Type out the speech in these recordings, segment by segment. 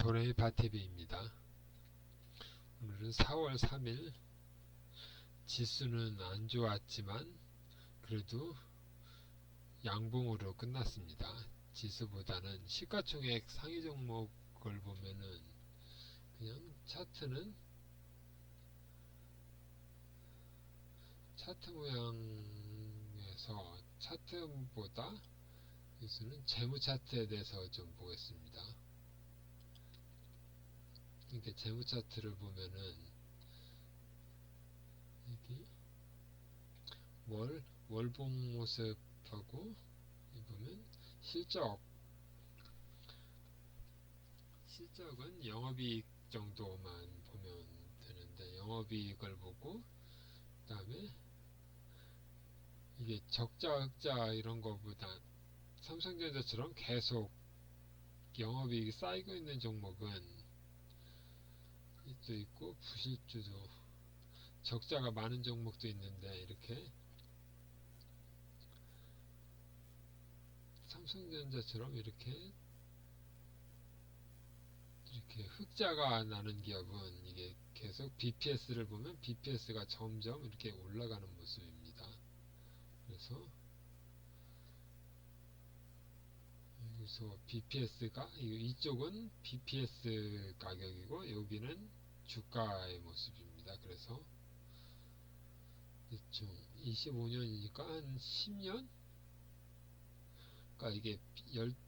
도레미 파티비입니다. 오늘은 4월 3일 지수는 안 좋았지만 그래도 양봉으로 끝났습니다. 지수보다는 시가총액 상위 종목을 보면은 그냥 차트 모양에서 차트보다 지수는 재무 차트에 대해서 좀 보겠습니다. 이렇게 재무 차트를 보면은 여기 월봉 모습하고 보면 실적은 영업이익 정도만 보면 되는데 영업이익을 보고 그 다음에 이게 적자 흑자 이런 거보다 삼성전자처럼 계속 영업이익이 쌓이고 있는 종목은 또 있고 부실주도 적자가 많은 종목도 있는데 이렇게 삼성전자처럼 이렇게 흑자가 나는 기업은 이게 계속 BPS를 보면 BPS가 점점 이렇게 올라가는 모습입니다. 그래서 여기서 BPS가 이쪽은 BPS 가격이고 여기는 주가의 모습입니다. 그래서 대충 25년이니까 한 10년? 그러니까 이게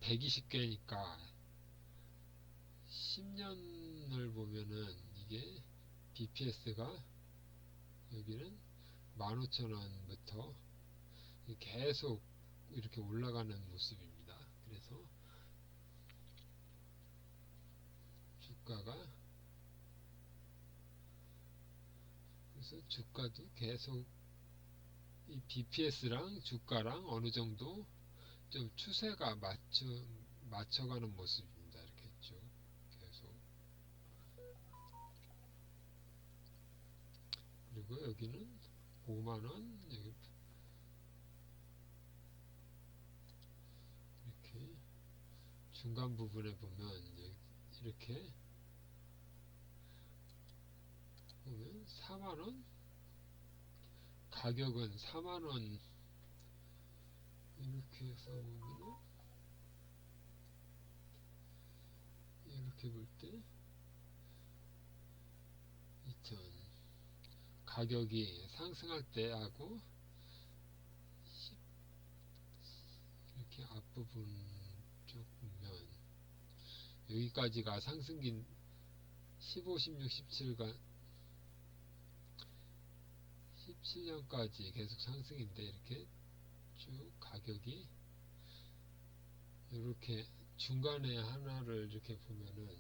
120개니까 10년을 보면은 이게 BPS가 여기는 15,000원부터 계속 이렇게 올라가는 모습입니다. 그래서 주가도 계속 이 BPS랑 주가랑 어느 정도 좀 추세가 맞춰가는 모습입니다. 이렇게 쭉 계속. 그리고 여기는 5만원, 여기 이렇게 중간 부분에 보면 이렇게 보면 4만원, 가격은 4만원 이렇게 해서 보면은 이렇게 볼 때 2000 가격이 상승할 때하고 이렇게 앞부분 쭉 보면 여기까지가 상승긴 15, 16, 17가 17년까지 계속 상승인데 이렇게 쭉 가격이 이렇게 중간에 하나를 이렇게 보면은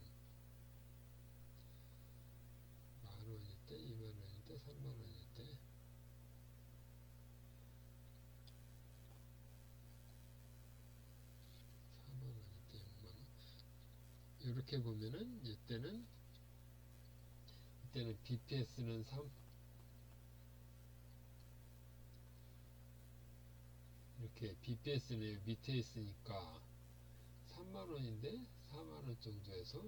만원일 때, 2만원일 때, 3만원일 때 4만원일 때, 6만원 이렇게 보면은 이때는 BPS는 3 이렇게 BPS는 밑에 있으니까 3만원인데 4만원 정도에서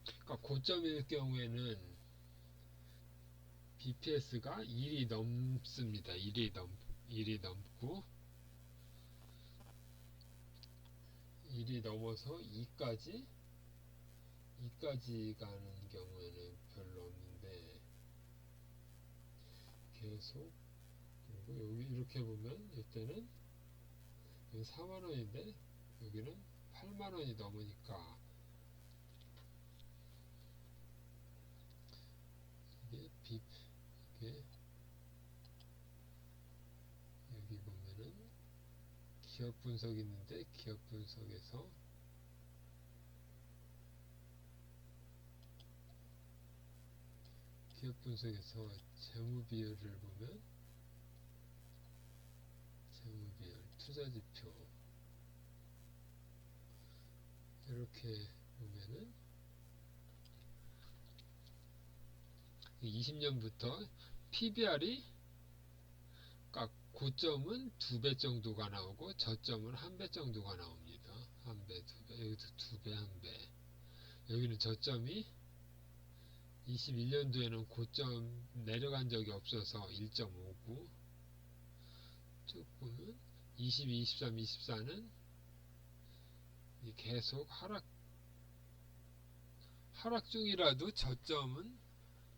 그러니까 고점일 경우에는 BPS가 1이 넘습니다. 1이 넘고 1이 넘어서 2까지 가는 경우에는 별로 없는데 계속 그리고 여기 이렇게 보면 이때는 여기 4만원인데 여기는 8만원이 넘으니까 이게 여기 보면은 기업 분석이 있는데 기업 분석에서 재무 비율을 보면 재무 비율 투자지표 이렇게 보면은 20년부터 PBR이 고점은 2배 정도가 나오고 저점은 1배 정도가 나옵니다. 한 배, 두 배, 여기도 두 배, 한 배. 여기는 저점이 21년도에는 고점 내려간 적이 없어서 1.59. 쭉 보면 22, 23, 24는 계속 하락 중이라도 저점은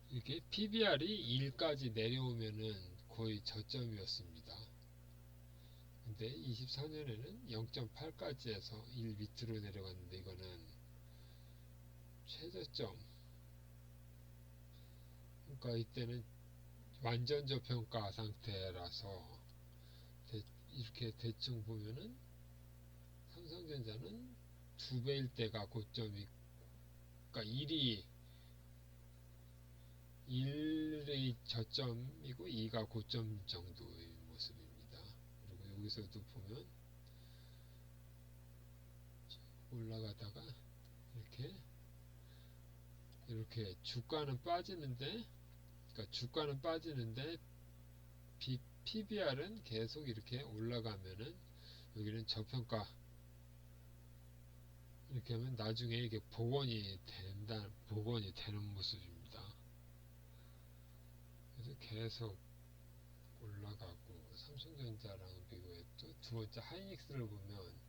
이렇게 PBR이 1까지 내려오면은 거의 저점이었습니다. 근데 24년에는 0.8까지 해서 1 밑으로 내려갔는데 이거는 최저점. 그러니까 이때는 완전 저평가 상태라서 이렇게 대충 보면은 삼성전자는 두 배일 때가 고점이, 그러니까 1이 저점이고 2가 고점 정도의 모습입니다. 그리고 여기서도 보면 올라가다가 이렇게 주가는 빠지는데, 그러니까 주가는 빠지는데 PBR은 계속 이렇게 올라가면은 여기는 저평가, 이렇게 하면 나중에 이게 복원이 되는 모습입니다. 그래서 계속 올라가고, 삼성전자랑 비교해 또 두 번째 하이닉스를 보면,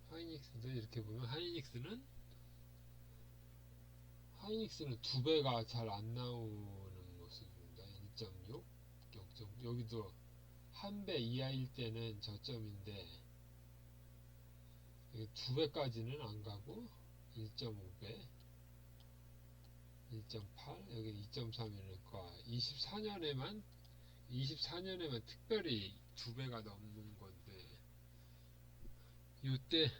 하이닉스도 이렇게 보면 하이닉스는 두 배가 잘 안 나오는 모습입니다. 1.6, 0. 여기도 한 배 이하일 때는 저점인데 두 배까지는 안 가고 1.5배, 1.8, 여기 2.3이니까 24년에만 특별히 두 배가 넘는 건데, 이때,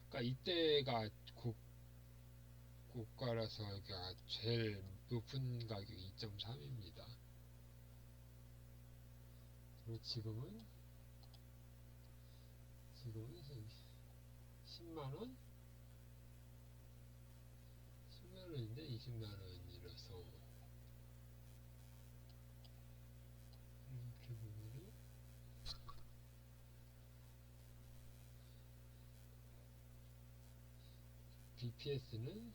그러니까 이때가 고가라서 여기가 제일 높은 가격이 2.3입니다. 그리고 지금은 10만원? 10만원인데 20만원이라서 이렇게 보면은 BPS는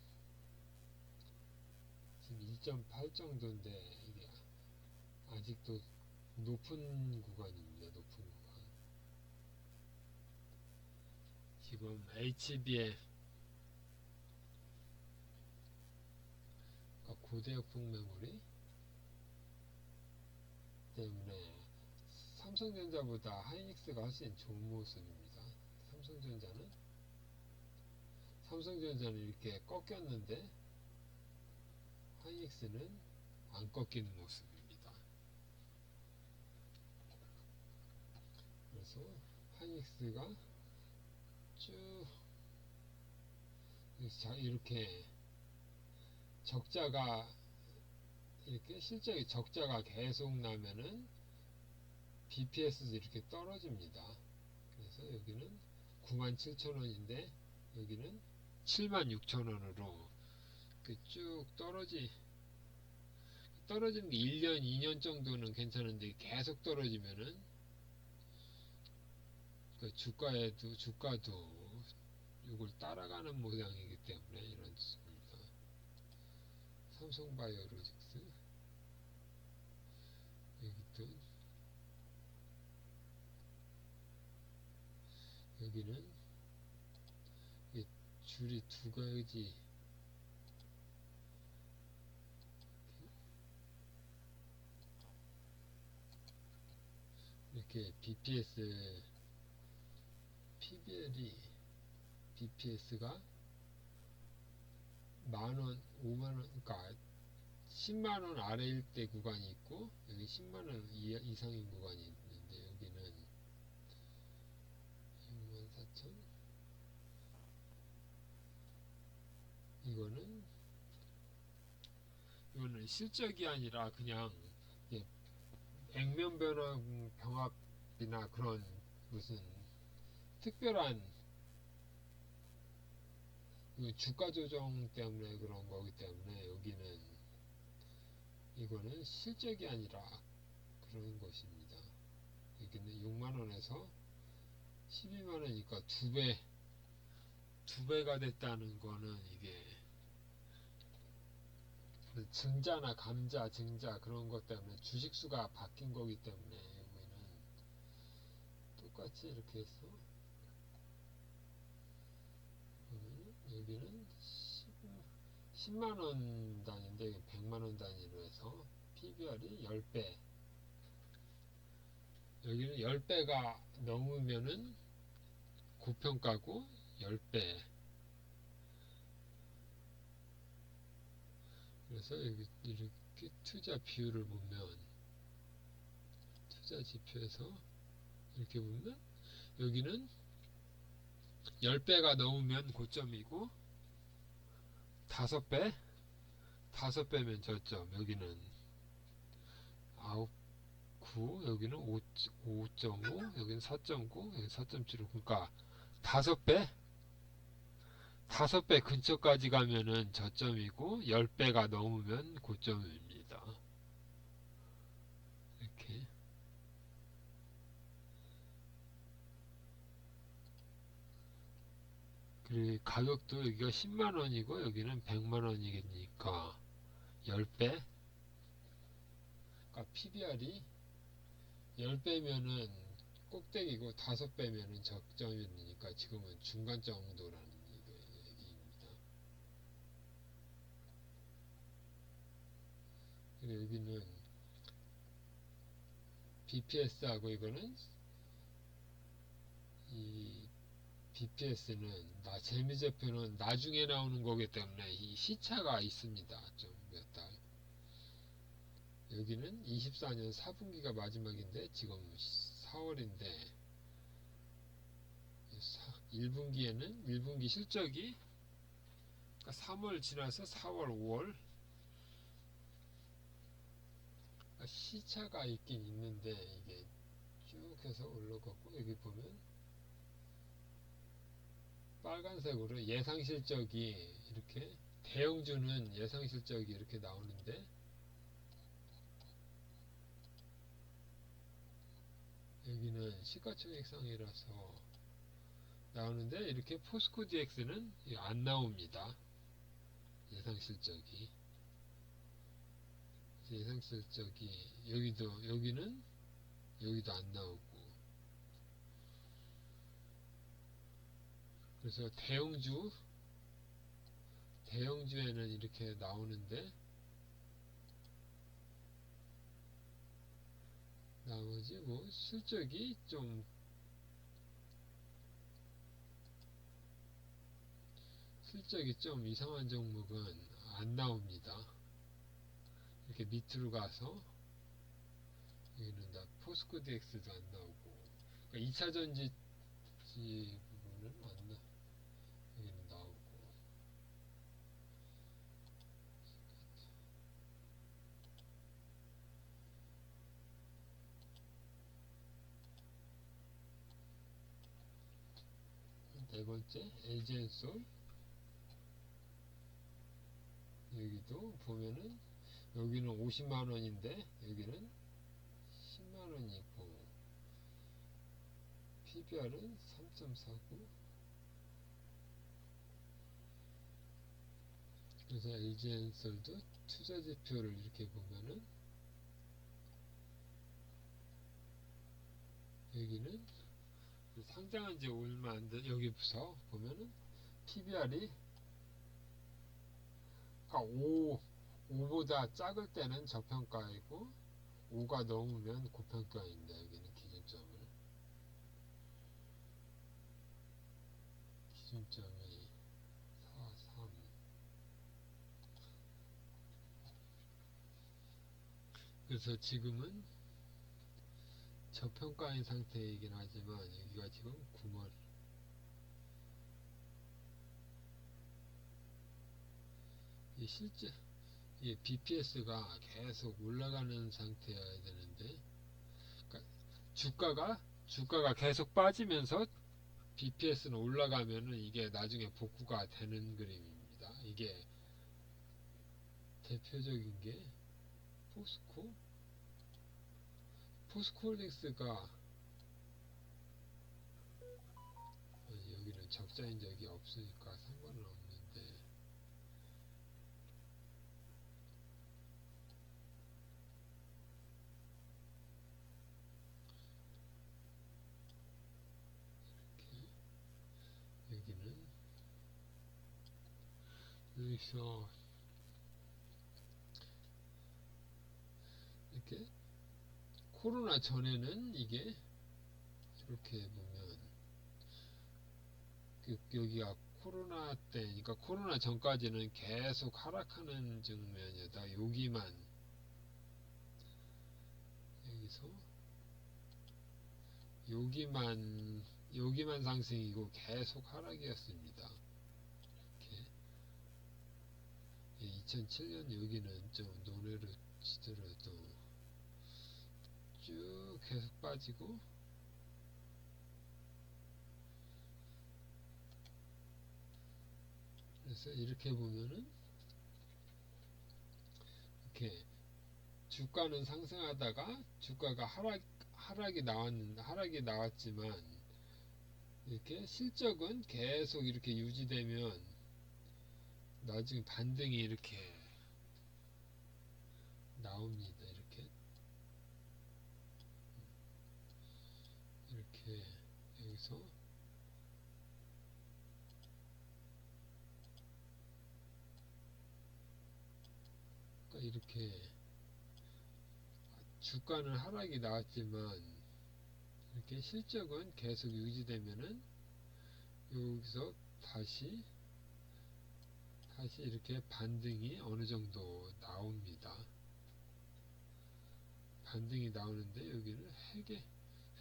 지금 1.8 정도인데 이게 아직도 높은 구간입니다. 높은 구간. 지금 HBM, 그러니까 고대역폭 메모리 때문에 삼성전자보다 하이닉스가 훨씬 좋은 모습입니다. 삼성전자는 이렇게 꺾였는데 하이닉스는 안 꺾이는 모습입니다. 그래서 하이닉스가 쭉 이렇게 실적이 적자가 계속 나면은 BPS도 이렇게 떨어집니다. 그래서 여기는 97,000원인데 여기는 76,000원으로 쭉 떨어지는 게 1년, 2년 정도는 괜찮은데 계속 떨어지면은 주가도 이걸 따라가는 모양이기 때문에 이렇습니다. 삼성바이오로직스, 여기는 줄이 두 가지, 이렇게 BPS가 만원, 5만원, 그러니까 10만원 아래일 때 구간이 있고 여기 10만원 이상인 구간이 있는데 여기는 64,000, 이거는 실적이 아니라 그냥 액면 병합이나 그런 무슨 특별한 그 주가 조정 때문에 그런 거기 때문에 여기는 이거는 실적이 아니라 그런 것입니다. 여기는 6만원에서 12만원이니까 두 배가 됐다는 거는 이게 증자나 감자, 증자 그런 것 때문에 주식수가 바뀐 거기 때문에 여기는 똑같이 이렇게 해서 여기는 10만원 단위인데 100만원 단위로 해서 PBR이 10배, 여기는 10배가 넘으면은 고평가고 10배. 그래서 여기 이렇게 투자 비율을 보면 투자 지표에서 이렇게 보면 여기는 10배가 넘으면 고점이고 5배, 5배면 저점. 여기는 9, 9, 여기는 5.5, 여기는 4.9, 여기는 4.75. 그러니까 5배, 5배 근처까지 가면은 저점이고 10배가 넘으면 고점입니다. 이렇게. 그리고 가격도 여기가 10만원이고 여기는 100만원이니까 10배. 그러니까 PBR이 10배면은 꼭대기고 5배면은 적점이니까 지금은 중간 정도라는 얘기입니다. 그리고 여기는 BPS하고 이거는 이 BPS는 재무제표는 나중에 나오는 거기 때문에 이 시차가 있습니다. 좀 몇 달. 여기는 24년 4분기가 마지막인데 지금 4월인데 1분기에는 1분기 실적이 그러니까 3월 지나서 4월, 5월 그러니까 시차가 있긴 있는데 이게 쭉 해서 올라가고 여기 보면 빨간색으로 예상 실적이 이렇게 대형주는 예상 실적이 이렇게 나오는데 여기는 시가총액상이라서 나오는데 이렇게 포스코 DX는 안 나옵니다. 예상 실적이 여기는 여기도 안 나오고 그래서 대형주에는 이렇게 나오는데 나머지 뭐 실적이 좀 이상한 종목은 안 나옵니다. 이렇게 밑으로 가서 여기는 다 포스코 DX도 안 나오고 그러니까 2차전지 부분은 안 나. 여기는 나오고 네 번째 LG엔솔 여기도 보면은 여기는 50만원인데 여기는 10만원이고 PBR은 3.49 그래서 LG엔솔도 투자지표를 이렇게 보면은 여기는 상장한 지 얼마 안 된 여기서 보면은 PBR이 그러니까 5보다 작을 때는 저평가이고 5가 넘으면 고평가인데 여기는 기준점이 4, 3 그래서 지금은 저평가인 상태이긴 하지만 여기가 지금 9월 실제 BPS가 계속 올라가는 상태여야 되는데 그러니까 주가가 계속 빠지면서 BPS는 올라가면은 이게 나중에 복구가 되는 그림입니다. 이게 대표적인 게 포스코 홀딩스가 여기는 적자인 적이 없으니까 상관은 없는데 여기는 여기서 이렇게 코로나 전에는 이게 이렇게 보면 여기가 코로나 때, 그러니까 코로나 전까지는 계속 하락하는 측면이다. 여기서 여기만 상승이고 계속 하락이었습니다. 이렇게 2007년 여기는 좀 논외로 치더라도 쭉 계속 빠지고 그래서 이렇게 보면은 이렇게 주가는 상승하다가 주가가 하락이 나왔지만 이렇게 실적은 계속 이렇게 유지되면 나중에 반등이 이렇게 나옵니다. 이렇게 여기서 그러니까 이렇게 주가는 하락이 나왔지만 이렇게 실적은 계속 유지되면은 여기서 다시 이렇게 반등이 어느 정도 나옵니다. 반등이 나오는데 여기는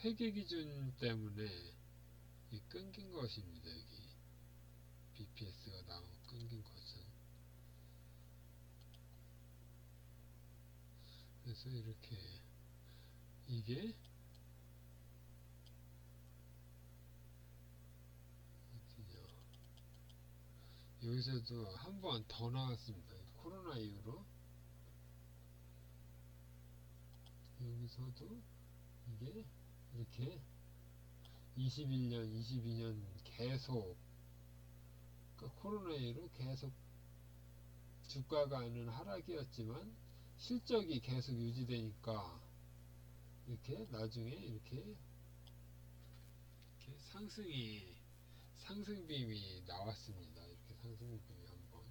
회계 기준 때문에 끊긴 것입니다. 여기 BPS가 끊긴 것은. 그래서 이렇게 이게 여기서도 한 번 더 나왔습니다. 코로나 이후로 여기서도 이게 이렇게 21년, 22년 계속 그러니까 코로나 이후로 계속 주가가는 하락이었지만 실적이 계속 유지되니까 이렇게 나중에 이렇게 상승빔이 나왔습니다. 이렇게 상승빔이 한번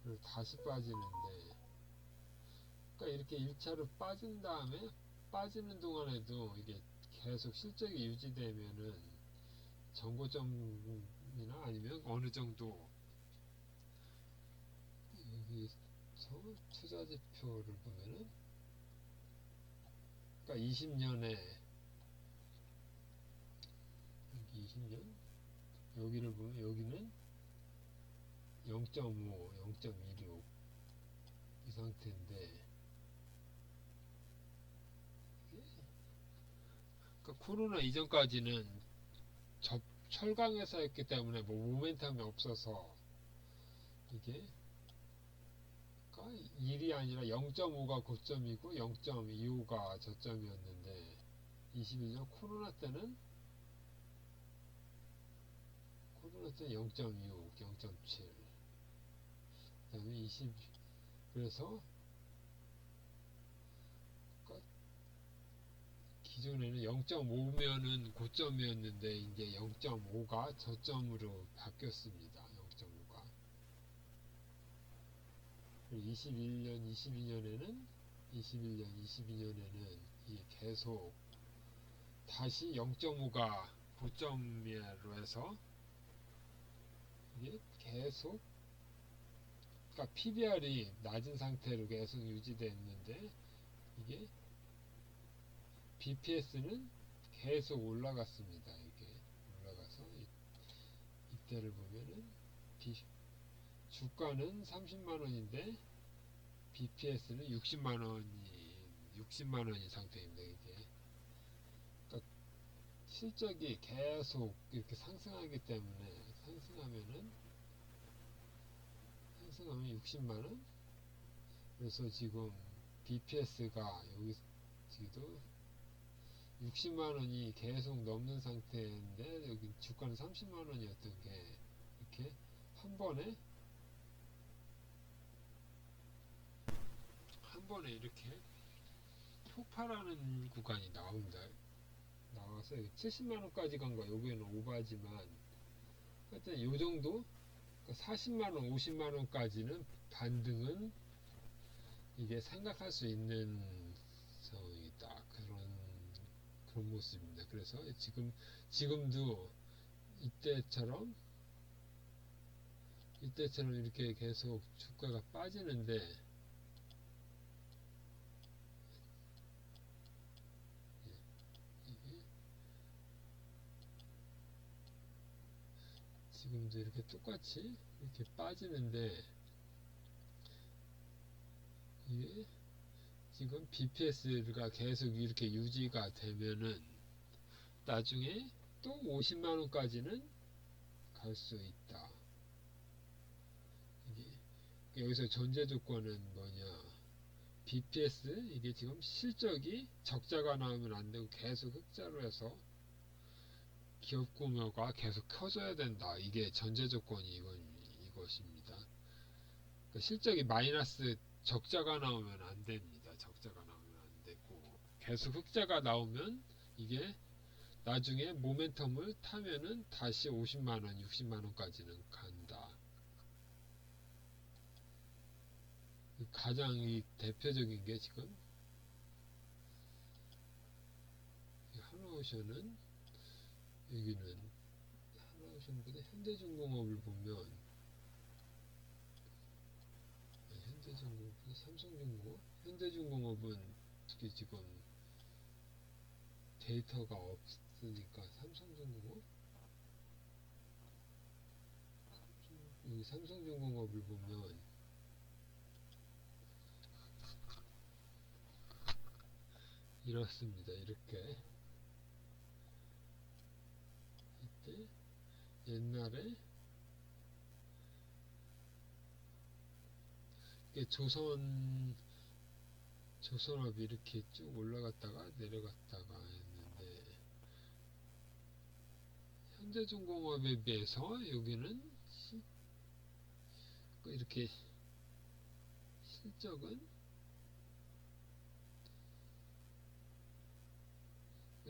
그리고 다시 빠지는데 그러니까 이렇게 1차로 빠진 다음에 빠지는 동안에도 이게 계속 실적이 유지되면은 정고점이나 아니면 어느 정도 여기서 투자지표를 보면은 그러니까 20년에 여기 20년 여기를 보면 여기는 0.5, 0.26 이 상태인데 그러니까 코로나 이전까지는 철강회사였기 때문에 뭐 모멘텀이 없어서 이게 그러니까 1이 아니라 0.5가 고점이고 0.25가 저점이었는데 21년 코로나 때는 0.26, 0.7 그다음에 20 그래서 그러니까 기존에는 0.5면은 고점이었는데 이제 0.5가 저점으로 바뀌었습니다. 0.5가 21년, 22년에는 이게 계속 다시 0.5가 고점으로 해서 이게 계속 그러니까 PBR이 낮은 상태로 계속 유지됐는데 이게 BPS는 계속 올라갔습니다. 이게 올라가서 이때를 보면은 주가는 30만 원인데 BPS는 60만 원인 상태입니다. 이게 그러니까 실적이 계속 이렇게 상승하기 때문에 상승하면 60만원. 그래서 지금 BPS가 여기도 60만원이 계속 넘는 상태인데 여기 주가는 30만원이었던 게 이렇게 한 번에 이렇게 폭발하는 구간이 나와서 70만원까지 간 거 여기는 오바지만 하여튼 요 정도 40만원 50만원까지는 반등은 이게 생각할 수 있는 상황이다. 그런 모습입니다. 그래서 지금도 이때처럼 이렇게 계속 주가가 빠지는데 이게 지금도 이렇게 똑같이 이렇게 빠지는데 이게 지금 BPS가 계속 이렇게 유지가 되면은 나중에 또 50만원까지는 갈 수 있다. 이게 여기서 전제 조건은 뭐냐? BPS 이게 지금 실적이 적자가 나오면 안 되고 계속 흑자로 해서 기업 규모가 계속 커져야 된다. 이게 전제 조건이 이것입니다. 그러니까 실적이 마이너스 적자가 나오면 안 됩니다. 적자가 나오면 안 되고 계속 흑자가 나오면 이게 나중에 모멘텀을 타면은 다시 50만원, 60만원까지는 간다. 가장 이 대표적인 게 지금 하나오션은 여기는 하나오션보다 현대중공업을 보면 삼성중공업, 현대중공업은 특히 지금 데이터가 없으니까 삼성중공업을 보면 이렇습니다. 이렇게 이때 옛날에 조선업이 이렇게 쭉 올라갔다가 내려갔다가 했는데 현대중공업에 비해서 여기는 이렇게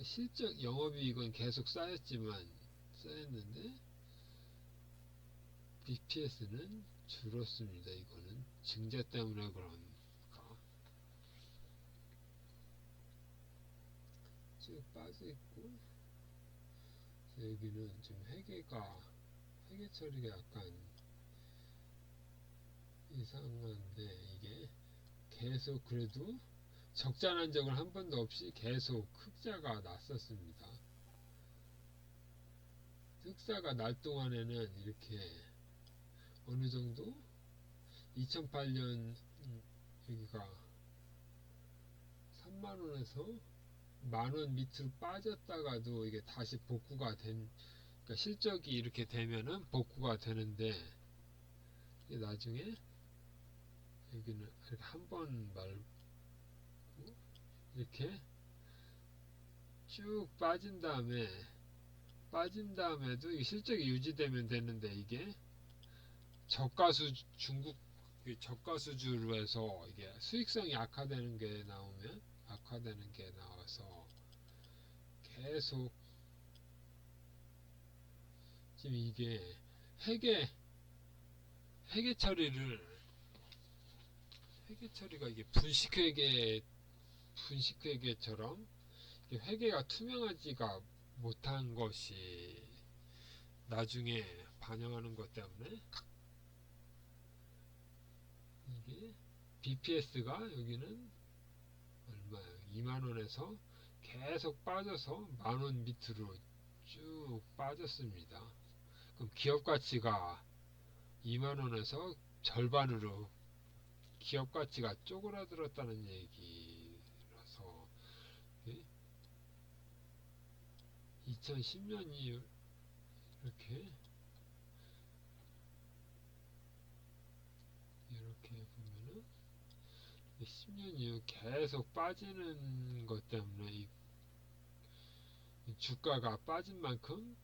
실적 영업이익은 계속 쌓였는데 BPS는 줄었습니다. 이거는 증자 때문에 그런가. 쭉 빠져있고 여기는 지금 회계 처리가 약간 이상한데 이게 계속 그래도 적자 난 적은 한 번도 없이 계속 흑자가 났었습니다. 흑자가 날 동안에는 이렇게 어느 정도 2008년 여기가 3만원에서 만원 밑으로 빠졌다가도 이게 다시 복구가 그러니까 실적이 이렇게 되면은 복구가 되는데 이게 나중에 여기는 이렇게 한 번 말고 이렇게 쭉 빠진 다음에도 이 실적이 유지되면 되는데 이게 중국 저가수주로 해서 이게 수익성이 악화되는 게 나와서 계속 지금 이게 회계 처리가 이게 분식회계처럼 회계가 투명하지가 못한 것이 나중에 반영하는 것 때문에 이게 BPS가 여기는 얼마예요? 2만원에서 계속 빠져서 만원 밑으로 쭉 빠졌습니다. 그럼 기업 가치가 2만원에서 절반으로 기업 가치가 쪼그라들었다는 얘기라서 2010년이 이렇게 보면은 10년 이후 계속 빠지는 것 때문에 이 주가가 빠진 만큼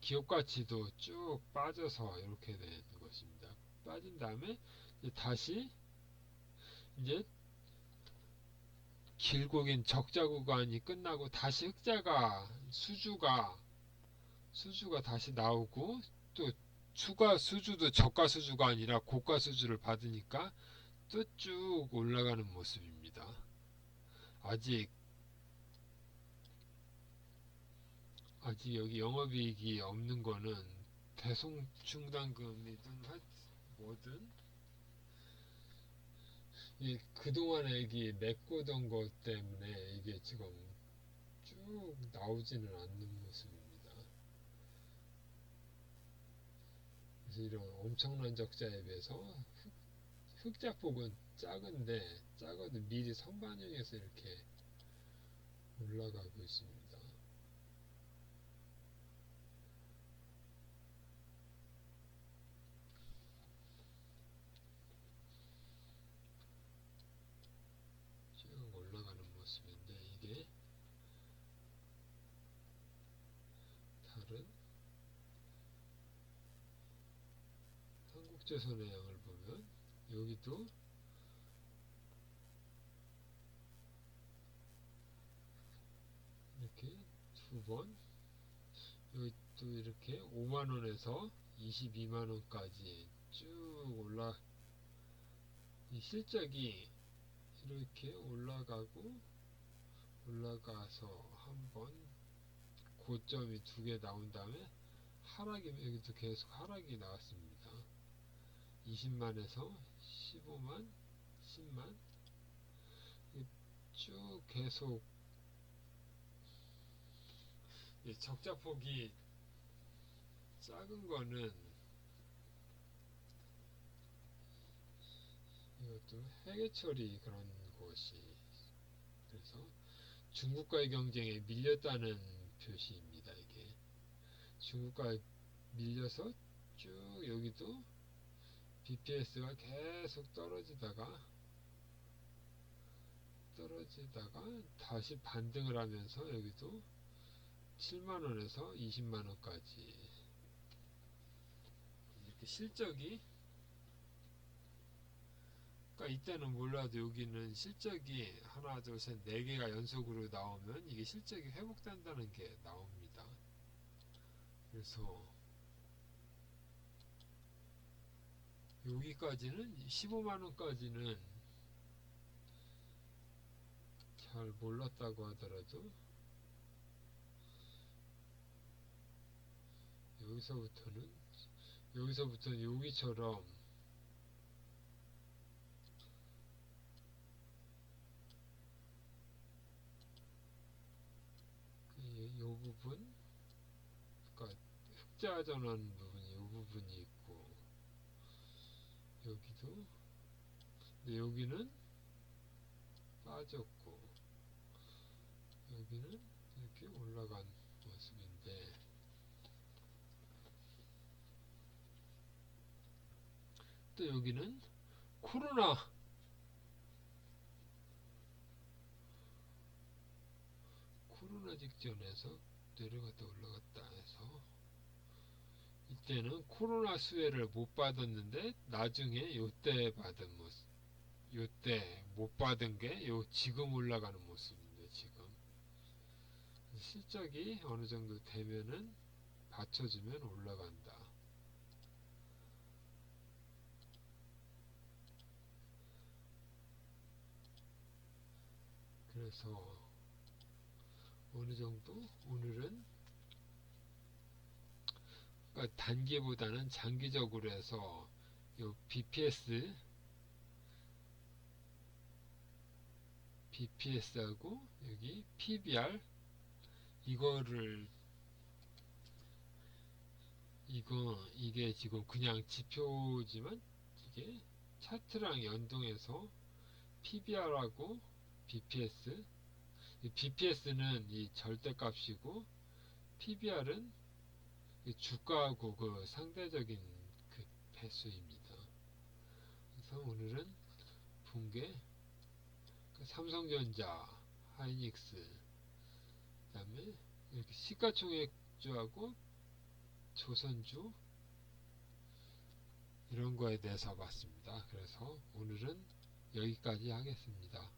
기업 가치도 쭉 빠져서 이렇게 되는 것입니다. 빠진 다음에 이제 다시 이제 길고 긴 적자 구간이 끝나고 다시 흑자가 수주가 다시 나오고, 또 추가 수주도 저가 수주가 아니라 고가 수주를 받으니까 또 쭉 올라가는 모습입니다. 아직 여기 영업이익이 없는 거는 배송 중단금이든 뭐든 그동안에 이게 메꾸던 것 때문에 이게 지금 쭉 나오지는 않는 모습입니다. 그래서 이런 엄청난 적자에 비해서 흑자폭은 작아도 미리 선반영해서 이렇게 올라가고 있습니다. 쭉 올라가는 모습인데, 이게 다른 한국조선의 양을 보면 여기도 이렇게 두 번, 여기 또 이렇게 5만원에서 22만원까지 쭉 이 실적이 이렇게 올라가서 한번 고점이 두 개 나온 다음에 여기도 계속 하락이 나왔습니다. 20만에서 15만, 10만 쭉 계속 적자폭이 작은 거는 이것도 해외처리 그런 것이, 그래서 중국과의 경쟁에 밀렸다는 표시입니다. 이게 중국과 밀려서 쭉 여기도 BPS가 계속 떨어지다가 다시 반등을 하면서 여기도 7만원에서 20만원까지 이렇게 실적이, 그러니까 이때는 몰라도 여기는 실적이 하나 둘 셋 네 개가 연속으로 나오면 이게 실적이 회복된다는 게 나옵니다. 그래서 여기까지는 15만원까지는 잘 몰랐다고 하더라도 여기서부터는 여기처럼 이 부분, 그러니까 흑자 전환 부분이 이 부분이 있고, 여기도, 근데 여기는 빠졌고 여기는 이렇게 올라간 모습인데, 또 여기는 코로나 직전에서 내려갔다 올라갔다 해서 이때는 코로나 수혜를 못 받았는데 나중에 요때 못 받은 게 지금 올라가는 모습인데, 지금 실적이 어느 정도 되면은 받쳐주면 올라간다. 그래서 어느 정도 오늘은, 그러니까 단기보다는 장기적으로 해서 요 BPS하고 여기 PBR 이게 지금 그냥 지표지만 이게 차트랑 연동해서 PBR하고 BPS BPS는 이 절대값이고 PBR은 주가하고 그 상대적인 그 배수입니다. 그래서 오늘은 본 게 삼성전자, 하이닉스, 그다음에 이렇게 시가총액주하고 조선주 이런 거에 대해서 봤습니다. 그래서 오늘은 여기까지 하겠습니다.